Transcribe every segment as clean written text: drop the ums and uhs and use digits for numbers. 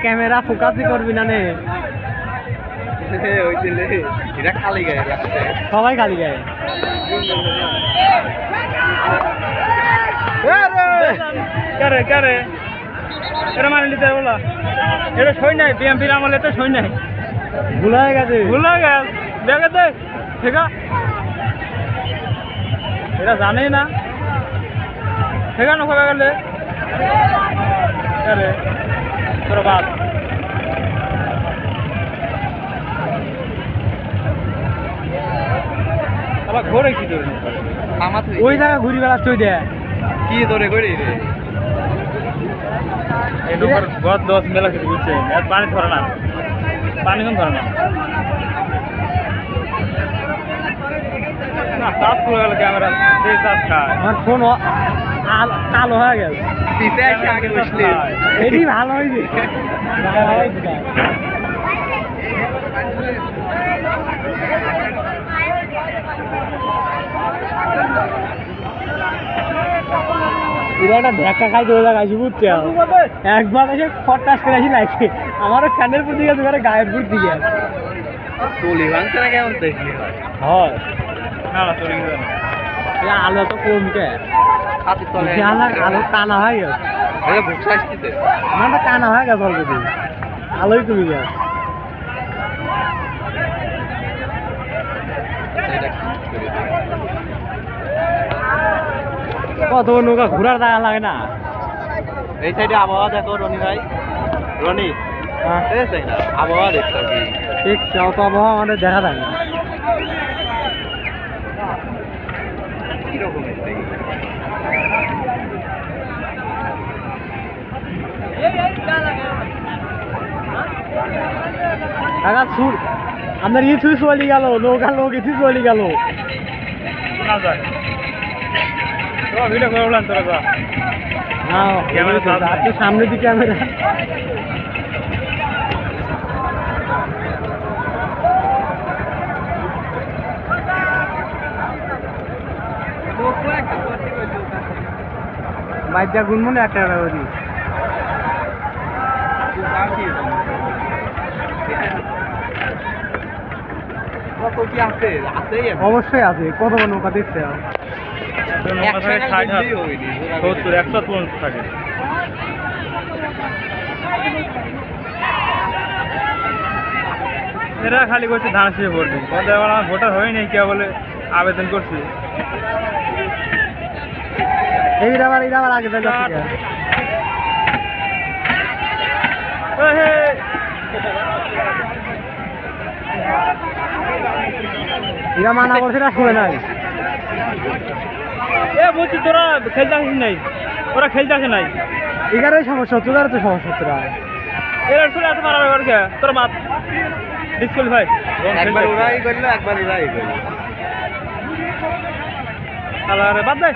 camera ফোকাসই করবি না নে এটা খালি গায়ে সবাই খালি গায়ে কারে কারে এটা মানে নিতে বলা এটা সই নাই বিএমপির আমলে তো সই নাই ভুল হয়ে গেছে দেখে দে ঠিক আছে এটা জানেই না সেখানে কবে গেলে আরে তোর বাদ আবার ঘরে কি ধরে ওই জায়গা ঘুরি বেড়াচ্ছে ওই দেয় কি ধরে করি রে এই নম্বর গত 10 মেলা কিছু বুঝছে এত পানি ধরে না পানি কম ধরে না না সাফ করে গেল ক্যামেরা সেই সাফ খায় আমার ফোন কালো হয়ে গেল পিছে এসে আগে বসলি এটি ভালো হয়েছে এরা একটা ধাক্কা খাইতে ওই জায়গায় বুঝতে একবার এসে ফটাস করে আসি লাগছে আমারও ফ্যানের প্রতি গেছে গায়ের উপর দিকে তুলি ভাঙছে না কেমন দেখলি হয় না না চলে গেল আলো তো কমকে হাতের তলে আলো টানা হয়ে গেছে এটা ভুকসা আসতেছে আমারটা টানা হয়ে গেছে অলরেডি আলোই কমে গেছে কত নৌকা ঘোরার জায়গা লাগে না এই সাইডে আবহাওয়া দেখো রনি ভাই রনি আবহাওয়া দেখছো ঠিক অত আবহাওয়া আমাদের দেখা যায় না কিরকম আপনার ইথু চলে গেল নৌকা লোক ইথু চলে গেল না যায় তো ভিডিও করে বললাম তোরা তো আপনি সামনে দিকে ক্যামেরা বাইজা গুনমুন একটা ওদি কত কি আছে আছেই অবশ্যই আছে কত নৌকা দেখছে 70 150 থাকে এরা খালি করছে ধান শেষে ভোট ওদের আমার ভোটার হয়নি কে বলে আবেদন করছি এইটা আবার আগে এরা মানা করছে না শুনে নাই এ বলছি তোরা খেলতে আসিস নাই ওরা খেলতে আসে নাই এগারোই সমস্যা তোদের তো সমস্যা তোরা এরা চলে এত মারা ব্যাপার কে তোরা মাত ডিসকোয়ালিফাই একবার ওরাই করলো একবার ওরাই করলো আরে বাদ দে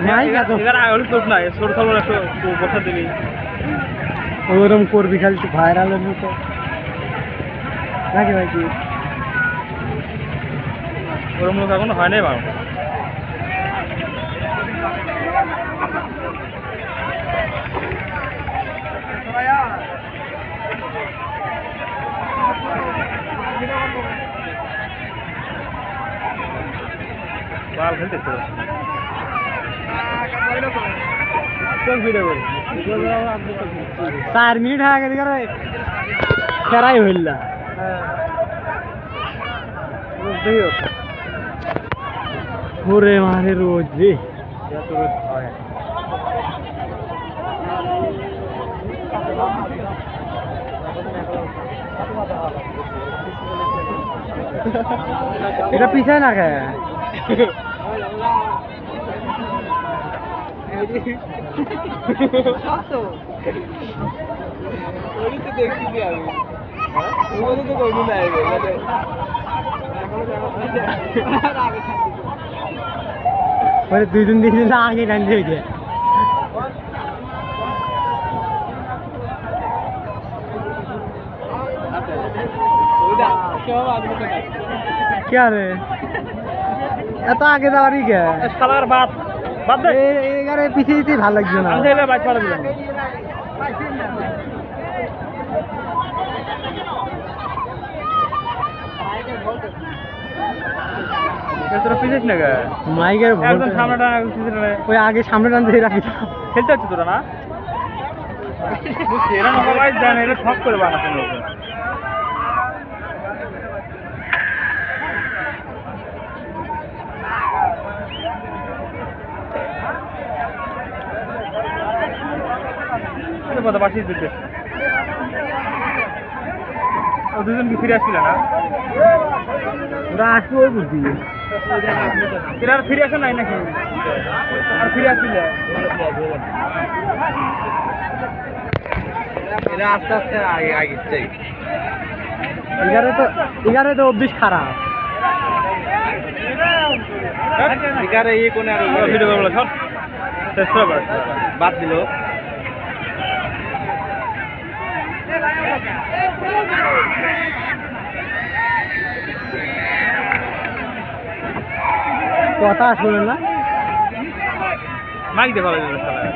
নাই তো এগার আগে তোর নাই ছোট ছোট একটু বসা দিবি ওরকম করবি খালি তো ভাইরালের মতো নাকি ভাই কি ওরকম লোক এখনো হয় নাই বাবা বাল খেলতে তো কোন ভিডিও করি 4 মিনিট হয়ে গেছে করে ফেরাই হইল ওরে মারে রোজ রে এত রোজ হয় এটা পিছায় না খায় দুই দিন আগে টানতে হয়েছে क्या रे এত আগে যাওয়ারই কে শালার বাদ বাদ দে এই আর এই পিছিয়ে দিতে ভালো লাগছে না আমি চাইলে বাইক পাড়া দিলাম তোরা পিছিস না গা মাইকের একদম সামনে টান একদম পিছিয়ে টানে ওই আগে সামনে টান দিয়ে রাখি খেলতে হচ্ছে তোরা না বুঝছি এরা নকল বাইক দেয় না, এরা শখ করে বানাচ্ছে লোক কথা বাসিয়ে দিতে ও দুজন কি ফিরে আসছিল না ওরা আসবে ওই বুঝি এরা আর ফিরে আসে নাই নাকি আর ফিরে আসছিল এরা আস্তে আস্তে আগে আগে চাই এগারে তো অভ্যিস খারাপ এখানে এই কোনে আর ভিডিও করবো সব শেষ করে বাদ দিল কথা শুনেন না মাইক দেখো সবাই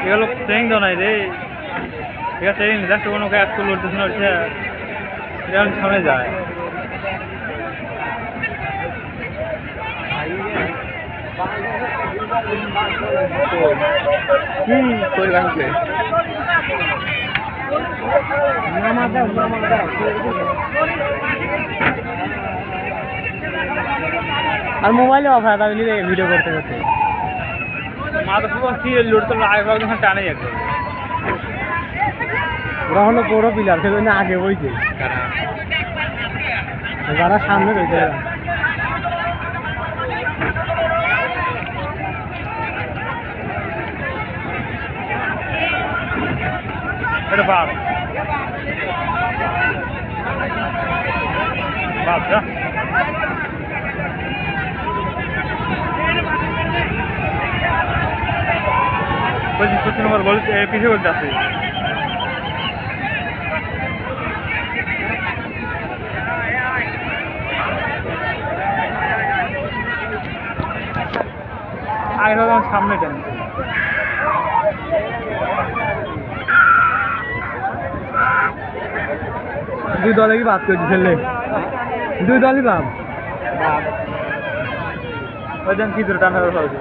এগুলো ট্রেনিং দাও নাই রে এগুলো ট্রেনিং দেখতে কোনো একশো লোড দিচ্ছে না এটা সামনে যায় শরীর ভাঙছে আর মোবাইলে অফার আমি নিলে ভিডিও করতে করতে মাথা পুরো কি লোড তো আগে যখন টানে যাচ্ছে ওরা হলো বড় পিলার সেজন্য আগে বইছে যারা সামনে রয়েছে এটা বাপ বাপ যা বলছি 25 নম্বর বল পিছিয়ে বলতে আসছে আগে যখন সামনে টানি দুই দলে কি বাদ করে দিচ্ছে দুই দলই বাদ ওই দিন কি ধরে টানা হয়েছে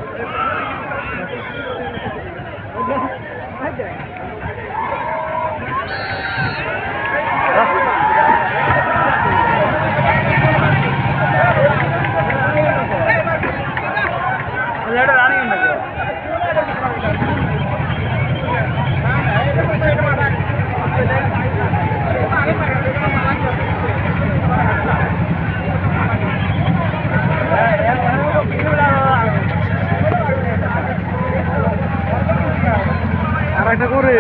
এটা রানিং নাকি আর একটা করে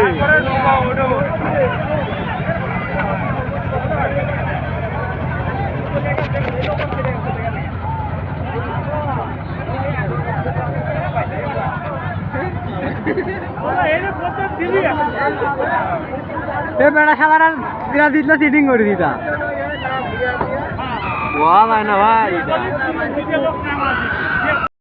বেড়া খাবার আর দিতলা সিটিং করে দিতা না ভাই